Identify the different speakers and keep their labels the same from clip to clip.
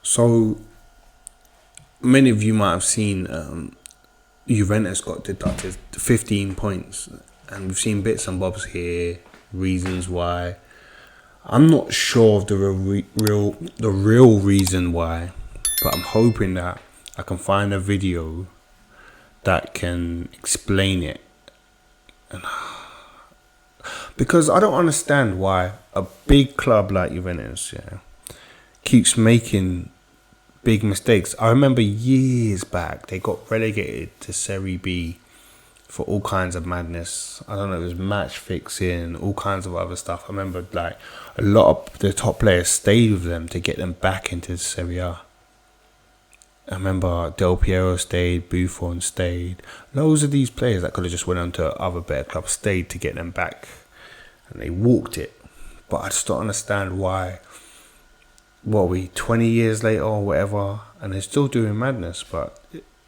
Speaker 1: So many of you might have seen Juventus got deducted 15 points, and we've seen bits and bobs here, reasons why. I'm not sure of the real reason why, but I'm hoping that I can find a video that can explain it. Because I don't understand why a big club like Juventus, keeps making big mistakes. I remember years back they got relegated to Serie B for all kinds of madness. I don't know, it was match fixing, all kinds of other stuff. I remember like a lot of the top players stayed with them to get them back into Serie A. I remember Del Piero stayed, Buffon stayed. Loads of these players that could have just went on to other better clubs stayed to get them back. And they walked it. But I just don't understand why. What are we, 20 years later or whatever, and they're still doing madness. But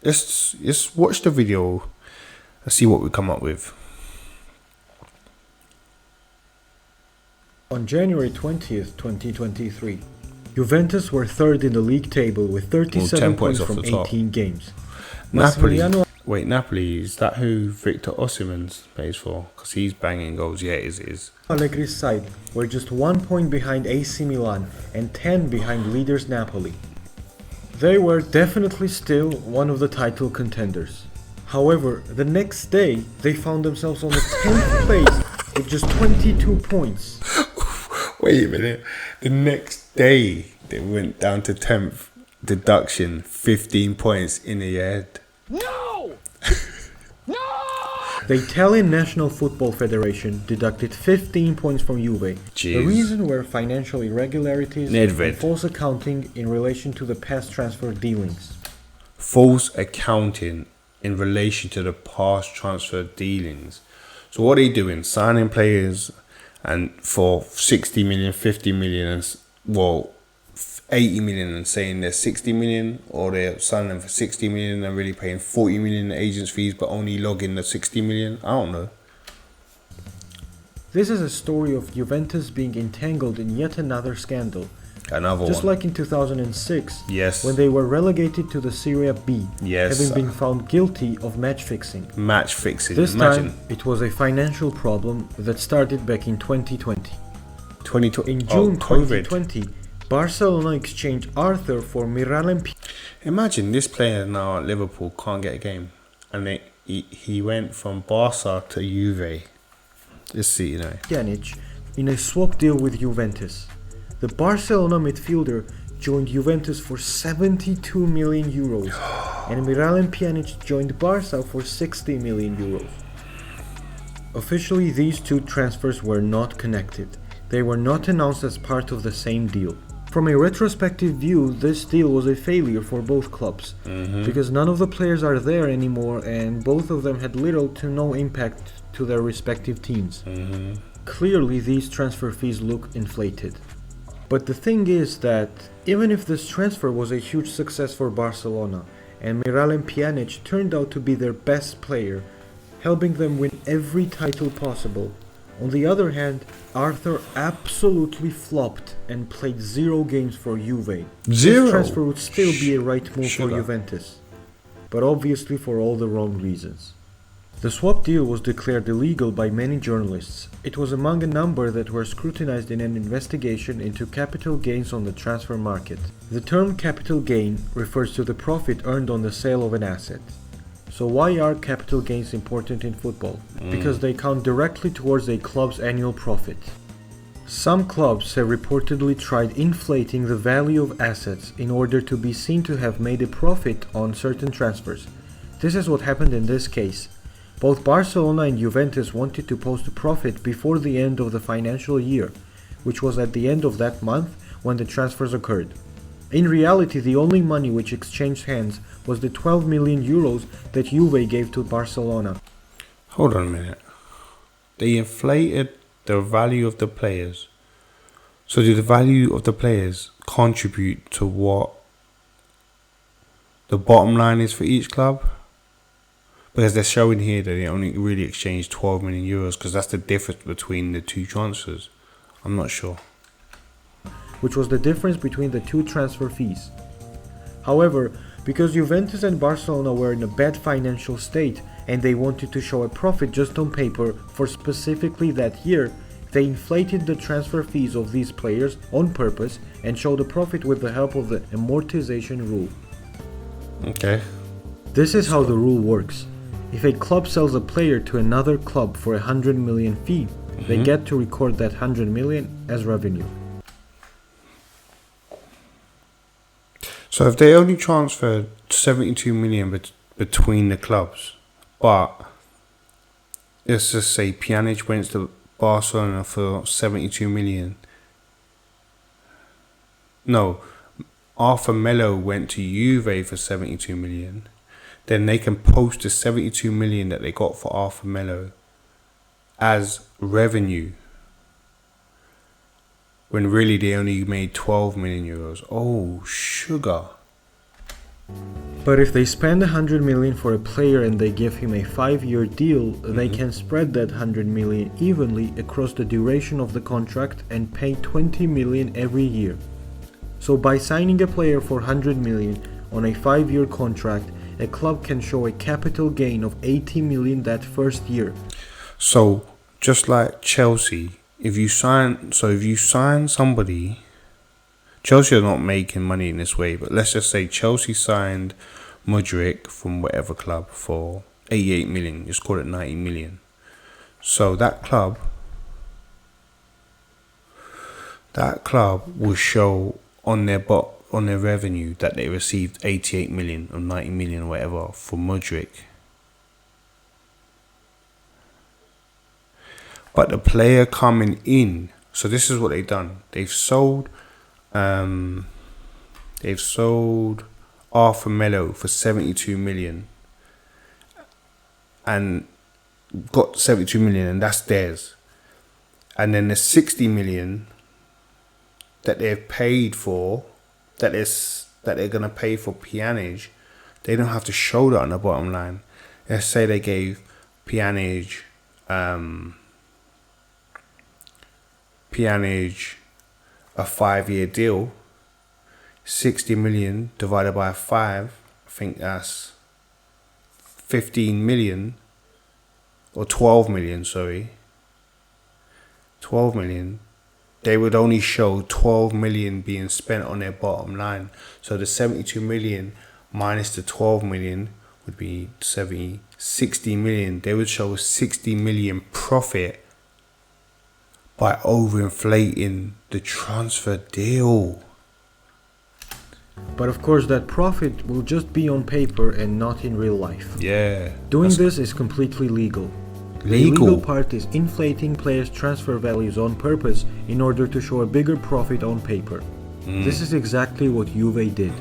Speaker 1: let's watch the video and see what we come up with.
Speaker 2: On January 20th, 2023, Juventus were third in the league table with 37 points from 18 games.
Speaker 1: Napoli, is that who Victor Osimhen plays for? Because he's banging goals. Yeah, it is.
Speaker 2: Allegri's side were just 1 point behind AC Milan and 10 behind leaders Napoli. They were definitely still one of the title contenders. However, the next day they found themselves on the 10th place with just 22 points.
Speaker 1: Wait a minute. The next day they went down to 10th. Deduction, 15 points in the head.
Speaker 2: No! No! The Italian National Football Federation deducted 15 points from Juve.
Speaker 1: Jeez.
Speaker 2: The reason were financial irregularities and false accounting in relation to the past transfer dealings.
Speaker 1: False accounting in relation to the past transfer dealings. So what are they doing? Signing players and for 60 million, 50 million, and 80 million and saying they're 60 million, or they're signing them for 60 million and really paying 40 million in agents fees but only logging the 60 million? I don't know.
Speaker 2: This is a story of Juventus being entangled in yet another scandal. Just like in 2006,
Speaker 1: yes,
Speaker 2: when they were relegated to the Serie B,
Speaker 1: yes,
Speaker 2: having been found guilty of match fixing. This time, it was a financial problem that started back in 2020. In June 2020, Barcelona exchanged Arthur for Miralem.
Speaker 1: Imagine this player now at Liverpool can't get a game, and he went from Barca to Juve. Let's see,
Speaker 2: Pjanic in a swap deal with Juventus. The Barcelona midfielder joined Juventus for 72 million euros, and Miralem Pjanic joined Barca for 60 million euros. Officially, these two transfers were not connected. They were not announced as part of the same deal. From a retrospective view, this deal was a failure for both clubs, because none of the players are there anymore and both of them had little to no impact to their respective teams. Clearly, these transfer fees look inflated. But the thing is that even if this transfer was a huge success for Barcelona and Miralem Pjanic turned out to be their best player, helping them win every title possible, on the other hand, Arthur absolutely flopped and played 0 games for Juve. This transfer would still be a right move for Juventus, but obviously for all the wrong reasons. The swap deal was declared illegal by many journalists. It was among a number that were scrutinized in an investigation into capital gains on the transfer market. The term capital gain refers to the profit earned on the sale of an asset. So why are capital gains important in football? Because they count directly towards a club's annual profit. Some clubs have reportedly tried inflating the value of assets in order to be seen to have made a profit on certain transfers. This is what happened in this case. Both Barcelona and Juventus wanted to post a profit before the end of the financial year, which was at the end of that month when the transfers occurred. In reality, the only money which exchanged hands was the 12 million euros that Juve gave to Barcelona.
Speaker 1: Hold on a minute. They inflated the value of the players. So did the value of the players contribute to what the bottom line is for each club? Because they're showing here that they only really exchanged 12 million euros, because that's the difference between the two transfers. I'm not sure.
Speaker 2: Which was the difference between the two transfer fees. However, because Juventus and Barcelona were in a bad financial state and they wanted to show a profit just on paper for specifically that year, they inflated the transfer fees of these players on purpose and showed a profit with the help of the amortization rule.
Speaker 1: Okay.
Speaker 2: This is how the rule works. If a club sells a player to another club for 100 million fee, they get to record that 100 million as revenue.
Speaker 1: So if they only transferred 72 million between the clubs, but let's just say Pjanic went to Barcelona for 72 million. No, Arthur Melo went to Juve for 72 million. Then they can post the 72 million that they got for Arthur Melo as revenue, when really they only made 12 million euros. Oh, sugar.
Speaker 2: But if they spend 100 million for a player and they give him a 5-year deal, they can spread that 100 million evenly across the duration of the contract and pay 20 million every year. So by signing a player for 100 million on a 5-year contract, a club can show a capital gain of 80 million that first year.
Speaker 1: So just like Chelsea, if you sign somebody, Chelsea are not making money in this way, but let's just say Chelsea signed Mudryk from whatever club for 88 million, just call it 90 million. So that club will show on their revenue that they received 88 million or 90 million or whatever for Mudryk. But the player coming in, so this is what they've done. They've sold Arthur Melo for 72 million and got 72 million, and that's theirs. And then the 60 million that they've paid for, that they're gonna pay for Pjanic, they don't have to show that on the bottom line. Let's say they gave Pjanic a 5-year deal. 60 million divided by 5, I think that's 15 million or 12 million, sorry. 12 million. They would only show 12 million being spent on their bottom line. So the 72 million minus the 12 million would be 60 million. They would show 60 million profit by overinflating the transfer deal.
Speaker 2: But of course that profit will just be on paper and not in real life.
Speaker 1: Yeah.
Speaker 2: Doing this is completely legal. The illegal part is inflating players' transfer values on purpose in order to show a bigger profit on paper. This is exactly what Juve did.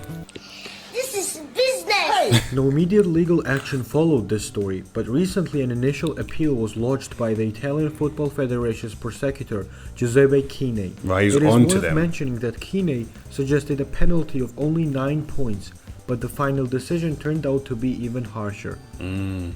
Speaker 3: This is business!
Speaker 2: No immediate legal action followed this story, but recently an initial appeal was lodged by the Italian Football Federation's prosecutor, Giuseppe Chine.
Speaker 1: Right, he's
Speaker 2: it is
Speaker 1: on to
Speaker 2: worth
Speaker 1: them.
Speaker 2: mentioning that Chine suggested a penalty of only 9 points, but the final decision turned out to be even harsher.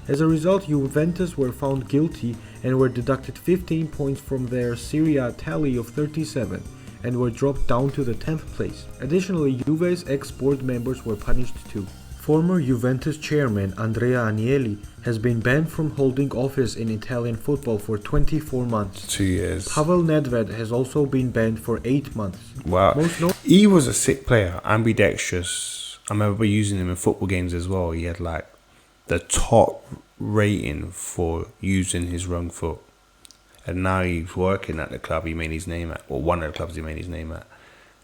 Speaker 2: As a result, Juventus were found guilty and were deducted 15 points from their Serie A tally of 37 and were dropped down to the 10th place. Additionally, Juve's ex-board members were punished too. Former Juventus chairman Andrea Agnelli has been banned from holding office in Italian football for 24 months.
Speaker 1: 2 years.
Speaker 2: Pavel Nedved has also been banned for 8 months.
Speaker 1: Wow. He was a sick player, ambidextrous. I remember using him in football games as well. He had like the top rating for using his wrong foot. And now he's working at the club he made his name at, or one of the clubs he made his name at.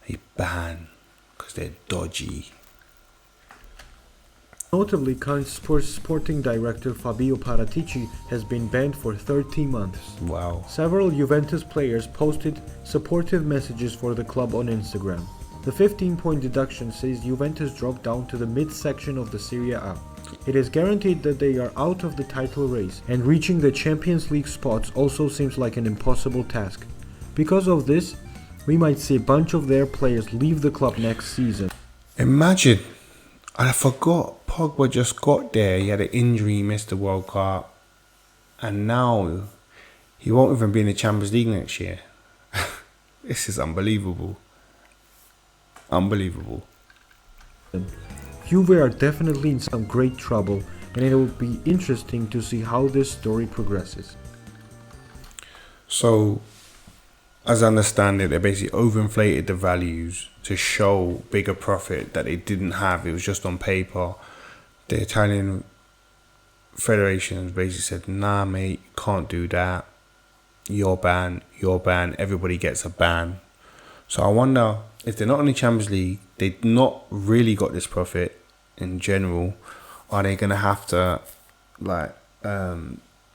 Speaker 1: He banned because they're dodgy.
Speaker 2: Notably, current sporting director Fabio Paratici has been banned for 30 months.
Speaker 1: Wow.
Speaker 2: Several Juventus players posted supportive messages for the club on Instagram. The 15-point deduction says Juventus dropped down to the mid-section of the Serie A. It is guaranteed that they are out of the title race, and reaching the Champions League spots also seems like an impossible task. Because of this, we might see a bunch of their players leave the club next season.
Speaker 1: Imagine, I forgot, Pogba just got there, he had an injury, he missed the World Cup, and now he won't even be in the Champions League next year. This is unbelievable. Unbelievable.
Speaker 2: Juve are definitely in some great trouble, and it will be interesting to see how this story progresses.
Speaker 1: So, as I understand it, they basically overinflated the values to show bigger profit that they didn't have. It was just on paper. The Italian Federation basically said, nah, mate, can't do that. You're banned. Everybody gets a ban. So I wonder if they're not in the Champions League, they've not really got this profit in general. Are they going to have to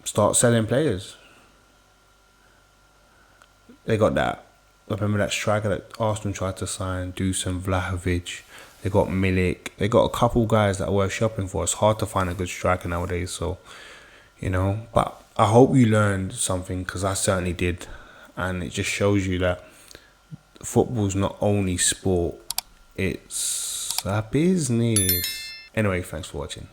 Speaker 1: start selling players? They got that. I remember that striker that Arsenal tried to sign, Dusan Vlahovic. They got Milik. They got a couple guys that are worth shopping for. It's hard to find a good striker nowadays. So, but I hope you learned something, because I certainly did. And it just shows you that football's not only sport, it's a business. Anyway, thanks for watching.